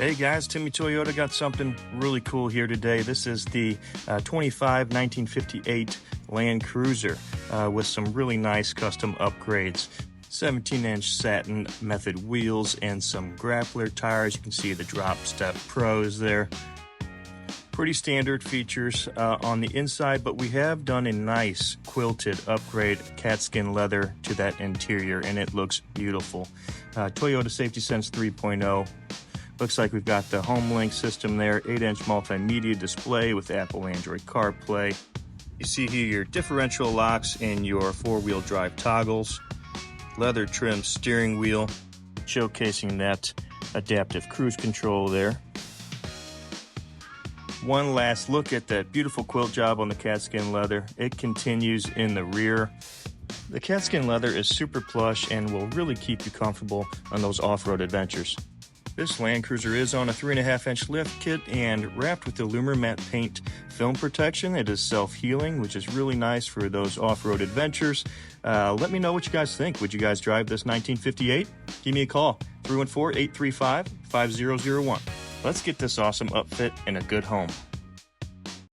Hey guys, Timmy Toyota got something really cool here today. This is the 1958 Land Cruiser with some really nice custom upgrades. 17-inch satin method wheels and some grappler tires. You can see the drop step pros there. Pretty standard features on the inside, but we have done a nice quilted upgrade Katzkin leather to that interior, and it looks beautiful. Toyota Safety Sense 3.0. Looks like we've got the home link system there, 8-inch multimedia display with Apple Android CarPlay. You see here your differential locks and your four-wheel drive toggles. Leather trim steering wheel, showcasing that adaptive cruise control there. One last look at that beautiful quilt job on the Katzkin leather. It continues in the rear. The Katzkin leather is super plush and will really keep you comfortable on those off-road adventures. This Land Cruiser is on a 3.5-inch lift kit and wrapped with the Llumar matte paint film protection. It is self-healing, which is really nice for those off-road adventures. Let me know what you guys think. Would you guys drive this 1958? Give me a call, 314-835-5001. Let's get this awesome upfit in a good home.